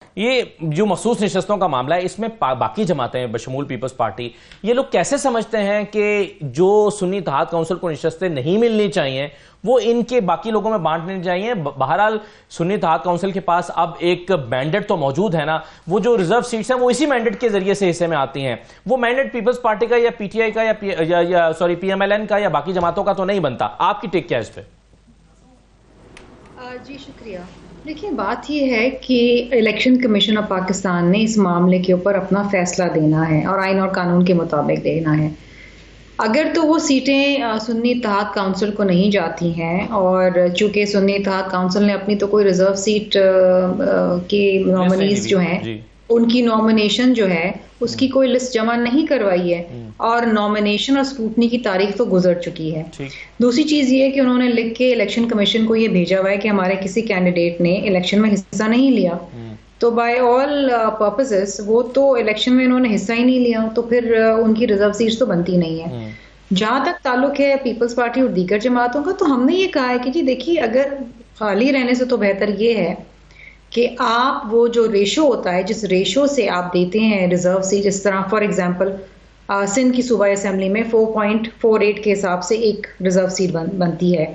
ये जो मखसूस नशस्तों का मामला है, इसमें बाकी जमातें बशमूल पीपल्स पार्टी, ये लोग कैसे समझते हैं कि जो सुन्नी इत्तेहाद काउंसिल को नशस्तें नहीं मिलनी चाहिए वो इनके बाकी लोगों में बांटनी चाहिए? बहरहाल सुन्नी इत्तेहाद काउंसिल के पास अब एक मैंडेट तो मौजूद है ना, वो जो रिजर्व सीट्स हैं वो इसी मैंडेट के जरिए से हिस्से में आती हैं। वो मैंडेट पीपल्स पार्टी का या पीटीआई का या सॉरी पीएमएलएन का या बाकी जमातों का तो नहीं बनता। आपकी टेक क्या है इस पर? जी शुक्रिया। देखिए, बात यह है कि इलेक्शन कमीशन ऑफ पाकिस्तान ने इस मामले के ऊपर अपना फैसला देना है और आइन और कानून के मुताबिक देना है। अगर तो वो सीटें सुन्नी इत्तेहाद काउंसिल को नहीं जाती हैं, और चूंकि सुन्नी इत्तेहाद काउंसिल ने अपनी तो कोई रिजर्व सीट के नॉमिनीज जो हैं उनकी नॉमिनेशन जो है उसकी कोई लिस्ट जमा नहीं करवाई है, और नॉमिनेशन और स्क्रूटनी की तारीख तो गुजर चुकी है। दूसरी चीज ये है कि उन्होंने लिख के इलेक्शन कमीशन को ये भेजा हुआ है कि हमारे किसी कैंडिडेट ने इलेक्शन में हिस्सा नहीं लिया, तो बाय ऑल पर्पसेस वो तो इलेक्शन में उन्होंने हिस्सा ही नहीं लिया, तो फिर उनकी रिजर्व सीट्स तो बनती नहीं है। जहां तक ताल्लुक है पीपल्स पार्टी और दीगर जमातों का, तो हमने ये कहा है कि जी देखिए, अगर खाली रहने से तो बेहतर ये है कि आप वो जो रेशो होता है, जिस रेशो से आप देते हैं रिजर्व सीट, जिस तरह फॉर एग्जांपल सिंध की सूबाई असेंबली में 4.48 के हिसाब से एक रिजर्व सीट बनती है,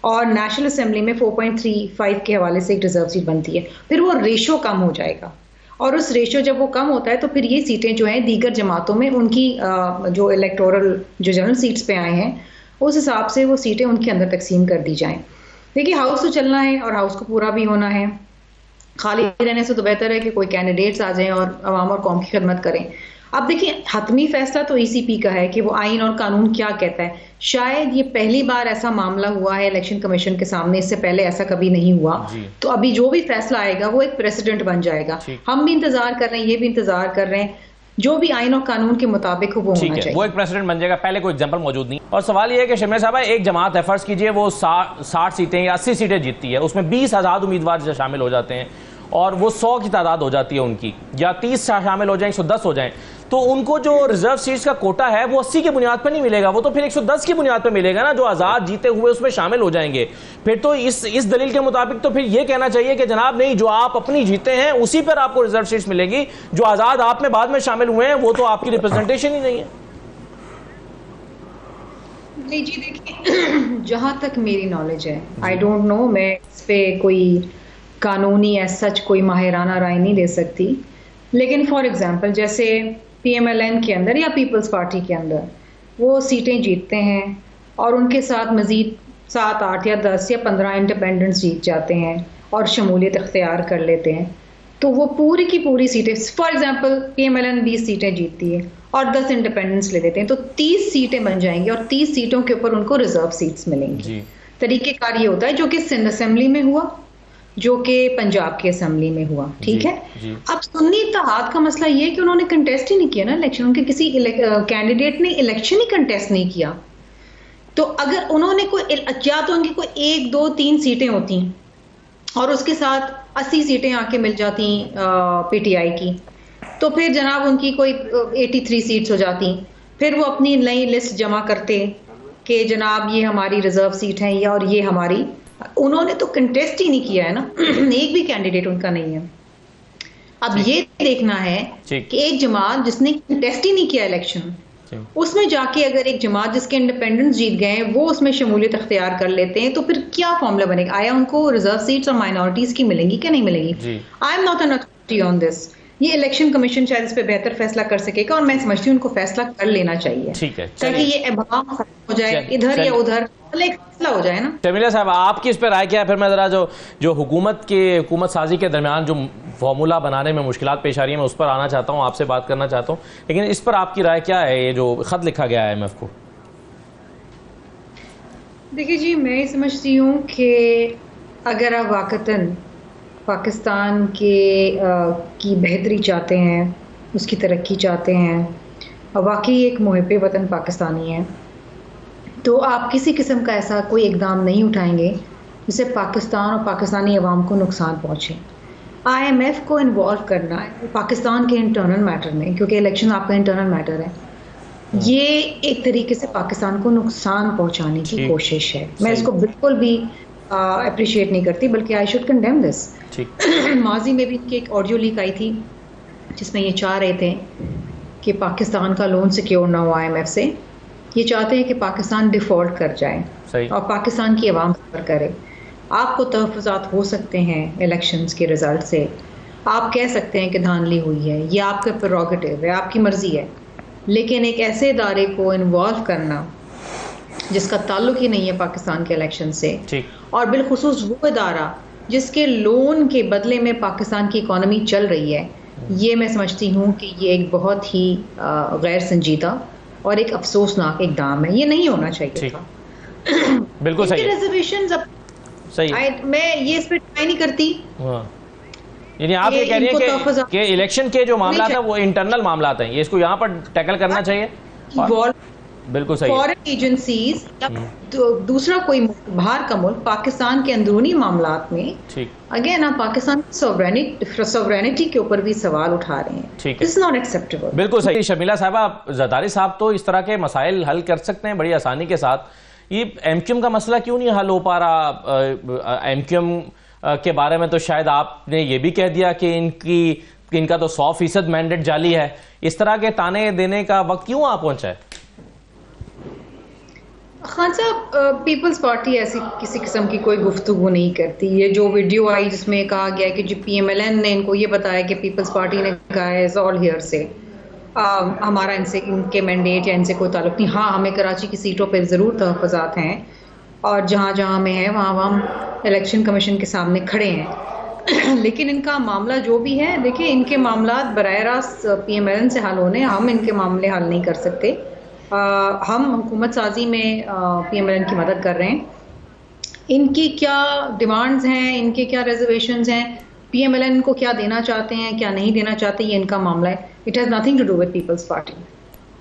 और नेशनल असेंबली में 4.35 के हवाले से एक रिजर्व सीट बनती है। फिर वो रेशो कम हो जाएगा, और उस रेशो जब वो कम होता है तो फिर ये सीटें जो हैं दीगर जमातों में उनकी जो इलेक्टोरल जो जनरल सीट्स पे आए हैं उस हिसाब से वो सीटें उनके अंदर तकसीम कर दी जाएं। देखिए, हाउस तो चलना है और हाउस को पूरा भी होना है। खाली रहने से तो बेहतर है कि कोई कैंडिडेट्स आ जाएं और अवाम और कौम की खिदमत करें। अब देखिए, हतमी फैसला तो ईसीपी का है कि वो आइन और कानून क्या कहता है। शायद ये पहली बार ऐसा मामला हुआ है इलेक्शन कमीशन के सामने, इससे पहले ऐसा कभी नहीं हुआ। तो अभी जो भी फैसला आएगा वो एक प्रेसिडेंट बन जाएगा। हम भी इंतजार कर रहे हैं, ये भी इंतजार कर रहे हैं, जो भी आइन और कानून के मुताबिक हो वो होना चाहिए। वो एक प्रेसिडेंट बन जाएगा, पहले कोई एग्जांपल मौजूद नहीं। और सवाल ये है कि शर्मिला साहब, एक जमात है, फर्ज कीजिए वो 60 सीटें या 80 सीटें जीतती है, उसमें 20 आजाद उम्मीदवार शामिल हो जाते हैं और वो 100 की तादाद हो जाती है उनकी, या 30 शामिल हो जाएं, 110 हो जाएं, तो उनको जो रिजर्व सीट्स का कोटा है वो 80 की बुनियाद पर नहीं मिलेगा, वो तो फिर 110 की बुनियाद पर मिलेगा ना, जो आज़ाद जीते हुए उसमें शामिल हो जाएंगे। फिर तो इस दलील के मुताबिक तो फिर ये कहना चाहिए कि जनाब नहीं, जो आप अपनी जीते हैं उसी पर आपको रिजर्व सीट्स मिलेगी, जो आज़ाद आप में बाद में शामिल हुए हैं वो तो आपकी रिप्रेजेंटेशन ही नहीं है। नहीं जी, देखिए, जहां तक मेरी नॉलेज है, आई डोंट नो, मैं इस पे कोई कानूनी एज सच कोई माहिराना राय नहीं दे सकती, लेकिन फॉर एग्जांपल जैसे पीएमएलएन के अंदर या पीपल्स पार्टी के अंदर वो सीटें जीतते हैं और उनके साथ मजीद 7, 8 या 10 या 15 इंडिपेंडेंट्स जीत जाते हैं और शमूलियत इख्तियार कर लेते हैं, तो वो पूरी की पूरी सीटें, फॉर एग्जांपल पीएमएलएन 20 सीटें जीतती है और 10 इंडिपेंडेंट्स ले लेते हैं, तो 30 सीटें बन जाएंगी और 30 सीटों के ऊपर उनको रिजर्व सीट्स मिलेंगी। तरीकेकार ये होता है जो कि सिंध असेंबली में हुआ, जो कि पंजाब की असेंबली में हुआ, ठीक है। अब सुन्नी इत्तेहाद का मसला ये है कि उन्होंने कंटेस्ट ही नहीं किया ना इलेक्शन, उनके किसी कैंडिडेट ने इलेक्शन ही कंटेस्ट नहीं किया। तो अगर उन्होंने कोई, या तो उनकी कोई 1, 2, 3 सीटें होती और उसके साथ 80 सीटें आके मिल जाती पीटीआई की, तो फिर जनाब उनकी कोई 83 सीट्स हो जाती, फिर वो अपनी नई लिस्ट जमा करते कि जनाब ये हमारी रिजर्व सीट है या, और ये हमारी, उन्होंने तो कंटेस्ट ही नहीं किया है ना, एक भी कैंडिडेट उनका नहीं है। अब ये देखना है कि एक जमात जिसने कंटेस्ट ही नहीं किया इलेक्शन, उसमें जाके अगर एक जमात जिसके इंडिपेंडेंट्स जीत गए वो उसमें शमूलियत अख्तियार कर लेते हैं, तो फिर क्या फॉर्मूला बनेगा? आया उनको रिजर्व सीट्स और माइनॉरिटीज की मिलेंगी क्या नहीं मिलेंगी? I am not an authority on this. ये इलेक्शन कमीशन शायद इस पे बेहतर फैसला कर सकेगा, और मैं समझती हूँ उनको फैसला कर लेना चाहिए, ताकि ये इबाम खत्म हो जाए, इधर या उधर एक फैसला हो जाए ना। शर्मिला साहब, आपकी इस पर राय क्या है? फिर मैं जरा जो हुकूमत साजी के दरमियान जो फॉर्मूला बनाने में मुश्किलात पेश आ रही है, मैं उस पर आना चाहता हूँ, आपसे बात करना चाहता हूँ, लेकिन इस पर आपकी राय क्या है, ये जो खत लिखा गया है IMF को? देखिए जी, मैं समझती हूँ कि अगर आप वाकतन पाकिस्तान की बेहतरी चाहते हैं, उसकी तरक्की चाहते हैं, और वाकई एक मुहिब्बे वतन पाकिस्तानी है, तो आप किसी किस्म का ऐसा कोई इकदाम नहीं उठाएंगे जिससे पाकिस्तान और पाकिस्तानी अवाम को नुकसान पहुँचे। IMF को इन्वॉल्व करना है पाकिस्तान के इंटरनल मैटर में, क्योंकि इलेक्शन आपका इंटरनल मैटर है, ये एक तरीके से पाकिस्तान को नुकसान पहुंचाने की कोशिश है। मैं इसको बिल्कुल भी अप्रिशिएट नहीं करती, बल्कि आई शुड कंडेम दिस। ठीक। माजी में भी इनकी एक ऑडियो लीक आई थी जिसमें ये चाह रहे थे कि पाकिस्तान का लोन सिक्योर ना हो IMF से। ये चाहते हैं कि पाकिस्तान डिफ़ॉल्ट कर जाए सही। और पाकिस्तान की आवाम सफ़र करे। आपको तहफ़्फ़ुज़ात हो सकते हैं इलेक्शंस के रिज़ल्ट से, आप कह सकते हैं कि धांधली हुई है, ये आपका प्रेरोगेटिव है, आपकी मर्ज़ी है, लेकिन एक ऐसे इदारे को इन्वॉल्व करना जिसका ताल्लुक ही नहीं है पाकिस्तान के इलेक्शन से, और बिलखुसूस वो इदारा जिसके लोन के बदले में पाकिस्तान की इकॉनमी चल रही है, ये मैं समझती हूँ कि ये एक बहुत ही गैर संजीदा और एक अफसोसनाक इकदाम है। ये नहीं होना चाहिए था। बिल्कुल सही। रिजर्वेशंस अब सही, मैं ये इस पे ट्राई नहीं करती। यानी आप ये कह रही हैं कि इलेक्शन के जो मामला है वो इंटरनल मामला हैं, ये इसको यहाँ पर टैकल करना चाहिए। बिल्कुल सही। फॉरेन एजेंसीज या दूसरा कोई बाहर का मुल्क पाकिस्तान के अंदरूनी मामलात में अगेन आप पाकिस्तान की सॉवरेनिटी के ऊपर भी सवाल उठा रहे हैं। ठीक है, इट्स नॉट एक्सेप्टेबल। बिल्कुल सही। शर्मिला साहबा, जरदारी साहब तो इस तरह के मसाइल हल कर सकते हैं बड़ी आसानी के साथ, ये MQM का मसला क्यों नहीं हल हो पा रहा? MQM के बारे में तो शायद आपने ये भी कह दिया कि इनका तो 100% मैंडेट जाली है। इस तरह के ताने देने का वक्त क्यों आ पहुंचा है? खान साहब, पीपल्स पार्टी ऐसी किसी किस्म की कोई गुफ्तगू नहीं करती। ये जो वीडियो आई जिसमें कहा गया कि जो PMLN ने इनको ये बताया कि पीपल्स पार्टी ने कहा है इज ऑल हियर से, हमारा इनके मैंडेट या इनसे कोई ताल्लुक नहीं। हाँ, हमें कराची की सीटों पर ज़रूर तहफ़्फ़ुज़ात हैं और जहाँ जहाँ हमें है वहाँ हम इलेक्शन कमीशन के सामने खड़े हैं। लेकिन इनका मामला जो भी है, देखिए, इनके मामला बराह रास्त PMLN से हल होने, हम इनके मामले हल नहीं कर सकते। हम हुकूमत साजी में PMLN की मदद कर रहे हैं। इनकी क्या डिमांड्स हैं, इनके क्या रिजर्वेशंस हैं, PMLN को क्या देना चाहते हैं, क्या नहीं देना चाहते, ये इनका मामला है। It has nothing to do with people's party.